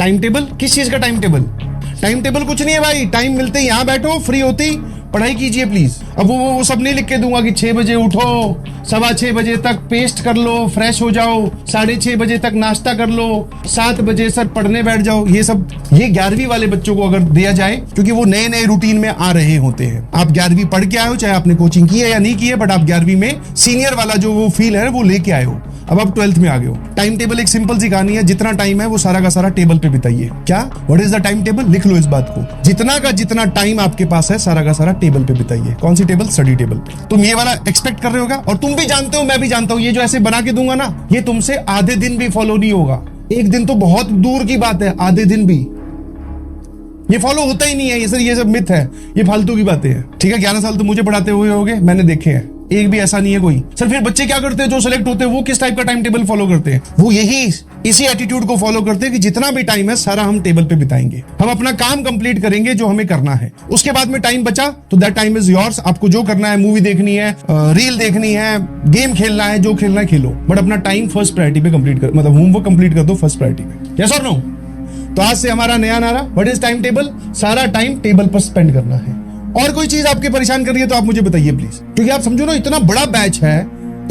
Time table? किस चीज का टाइम टेबल? टाइम टेबल कुछ नहीं है भाई, टाइम मिलते ही यहां बैठो, फ्री होते ही पढ़ाई कीजिए प्लीज। अब वो सब नहीं लिख के दूंगा कि 6 बजे उठो, 6:15 बजे तक पेस्ट कर लो, फ्रेश हो जाओ, 6:30 बजे तक नाश्ता कर लो, 7 बजे सर पढ़ने बैठ जाओ। ये सब ये 11वीं वाले बच्चों को अगर दिया जाए, क्योंकि वो नए नए रूटीन में आ रहे होते हैं। आप 11वीं पढ़ के आए हो, चाहे आपने कोचिंग की है या नहीं की है, बट आप 11वीं में सीनियर वाला जो वो फील है वो लेके आए हो। अब आप 12th में आ गए हो। टाइम टेबल एक सिंपल सी कहानी है, जितना टाइम है वो सारा का सारा टेबल पे बिताइए। क्या? What is the time table? लिख लो इस बात को, जितना का जितना टाइम आपके पास है सारा का सारा टेबल पे बिताइए। कौन सी टेबल? स्टडी टेबल पे। तुम ये वाला एक्सपेक्ट कर रहे होगा, और तुम भी जानते हो, मैं भी जानता हूं, ये जो ऐसे बना के दूंगा ना, ये तुमसे आधे दिन भी फॉलो नहीं होगा। एक दिन तो बहुत दूर की बात है, आधे दिन भी ये फॉलो होता ही नहीं है। ये सर ये सब मिथ है, ये फालतू की बातें हैं। ठीक है, 11 साल तो मुझे पढ़ाते हुए होंगे, मैंने देखे हैं, एक भी ऐसा नहीं है कोई। सर फिर बच्चे क्या करते हैं जो सिलेक्ट होते हैं, वो किस टाइप का टाइम टेबल फॉलो करते हैं? वो यही इसी एटीट्यूड को फॉलो करते हैं कि जितना भी टाइम है सारा हम टेबल पे बिताएंगे, हम अपना काम कंप्लीट करेंगे जो हमें करना है, उसके बाद में टाइम बचा तो दैट टाइम इज योर्स। आपको जो करना है, मूवी देखनी है, रील देखनी है, गेम खेलना है, जो खेलना है खेलो, बट अपना टाइम फर्स्ट प्रायोरिटी पे कंप्लीट कर, मतलब होमवर्क कंप्लीट कर दो फर्स्ट प्रायोरिटी पे। यस और नो? तो आज से हमारा नया नारा, व्हाट इज टाइम टेबल? सारा टाइम टेबल पर स्पेंड करना है। और कोई चीज आपके परेशान कर रही है तो आप मुझे बताइए प्लीज, क्योंकि आप समझो ना, इतना बड़ा बैच है,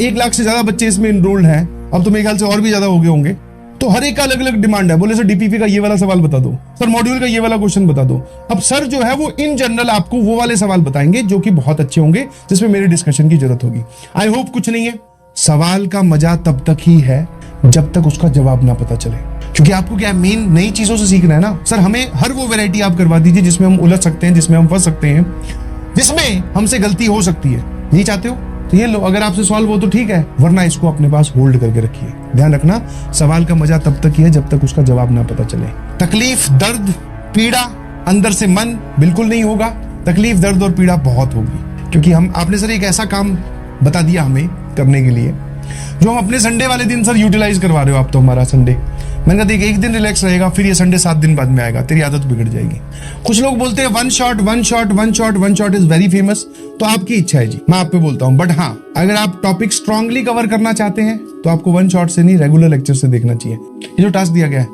1 लाख से ज्यादा बच्चे इसमें इनरोल्ड हैं। अब तो मेरे ख्याल से और भी ज्यादा हो गए होंगे। तो हर एक का अलग अलग डिमांड है। बोले सर डीपीपी का ये वाला सवाल बता दो, सर मॉड्यूल का ये वाला क्वेश्चन बता दो। अब सर जो है वो इन जनरल आपको वो वाले सवाल बताएंगे जो कि बहुत अच्छे होंगे, जिसमें मेरे डिस्कशन की जरूरत होगी। आई होप कुछ नहीं है। सवाल का मजा तब तक ही है जब तक उसका जवाब ना पता चले, क्योंकि आपको क्या है, मेन नई चीजों से सीखना है ना। सर हमें हर वो वैरायटी आप करवा दीजिए जिसमें हम उलझ सकते हैं, जिसमें हम फंस सकते हैं, जिसमें हमसे गलती हो सकती है। यही चाहते हो तो ये लो, अगर आपसे सॉल्व हो तो ठीक है, वरना इसको अपने पास होल्ड करके रखिए। ध्यान रखना, सवाल का मजा तब तक ही है जब तक उसका जवाब ना पता चले। तकलीफ, दर्द, पीड़ा अंदर से मन बिल्कुल नहीं होगा। तकलीफ, दर्द और पीड़ा बहुत होगी, क्योंकि हम आपने सर एक ऐसा काम बता दिया हमें करने के लिए जो हम अपने संडे वाले दिन सर यूटिलाइज करवा रहे हो आप तो हमारा संडे। मैंने कहा देख, एक दिन रिलैक्स रहेगा, फिर ये संडे 7 दिन बाद में आएगा, तेरी आदत बिगड़ जाएगी। कुछ लोग बोलते हैं one shot is very famous. तो आपकी इच्छा है जी, मैं आप पे बोलता हूं, बट हाँ, अगर आप टॉपिक स्ट्रांगली कवर करना चाहते हैं तो आपको वन शॉट से नहीं, रेगुलर लेक्चर से देखना चाहिए। ये जो टास्क दिया गया है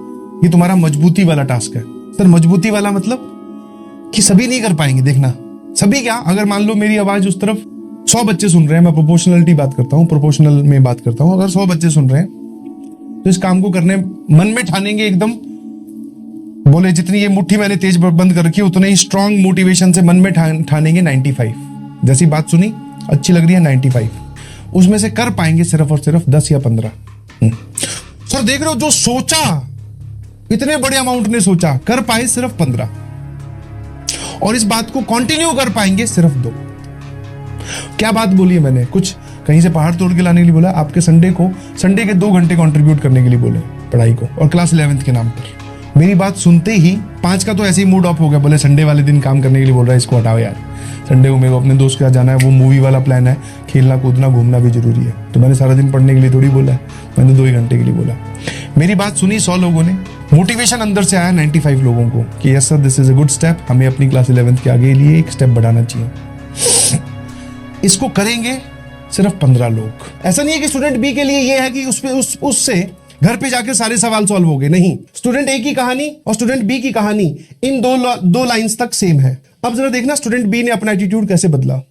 ये तुम्हारा मजबूती वाला टास्क है। सर मजबूती वाला मतलब कि सभी नहीं कर पाएंगे। देखना, सभी क्या, अगर मान लो मेरी आवाज उस तरफ 100 बच्चे सुन रहे हैं, मैं प्रोपोर्शनलिटी बात करता हूँ, प्रोपोर्शनल में बात करता हूँ, अगर 100 बच्चे सुन रहे हैं तो इस काम को करने मन में ठानेंगे एकदम, बोले जितनी ये मुट्ठी मैंने तेज बंद कर रखी है उतने ही स्ट्रांग मोटिवेशन से मन में ठानेंगे 95। जैसी बात सुनी अच्छी लग रही है 95, उसमें से कर पाएंगे सिर्फ और सिर्फ 10 या 15। सर देख रहे हो, जो सोचा, इतने बड़े अमाउंट ने सोचा, कर पाए सिर्फ 15, और इस बात को कंटिन्यू कर पाएंगे सिर्फ 2। क्या बात बोली है मैंने? कुछ कहीं से पहाड़ तोड़ के लाने के लिए बोला, आपके संडे के 2 घंटे कंट्रीब्यूट करने के लिए बोले पढ़ाई को, और क्लास 11th के नाम पर। मेरी बात सुनते ही 5 का तो ऐसे ही मूड ऑफ हो गया, बोले संडे वाले दिन काम करने के लिए बोल रहा है, इसको हटाओ यार। संडे को मेरे को अपने दोस्त के साथ जाना है, वो मूवी वाला प्लान है, खेलना कूदना घूमना भी जरूरी है। तो मैंने सारा दिन पढ़ने के लिए थोड़ी बोला है, मैंने 2 ही घंटे के लिए बोला। मेरी बात सुनी 100 लोगों ने, मोटिवेशन अंदर से आया 95 लोगों को कि yes sir this is a good step, हमें अपनी क्लास 11th के आगे लिए एक स्टेप बढ़ाना चाहिए। इसको करेंगे सिर्फ 15 लोग। ऐसा नहीं है कि स्टूडेंट बी के लिए ये है कि उससे घर पे जाकर सारे सवाल सॉल्व हो गए, नहीं। स्टूडेंट ए की कहानी और स्टूडेंट बी की कहानी इन दो लाइंस तक सेम है। अब जरा देखना स्टूडेंट बी ने अपना एटीट्यूड कैसे बदला।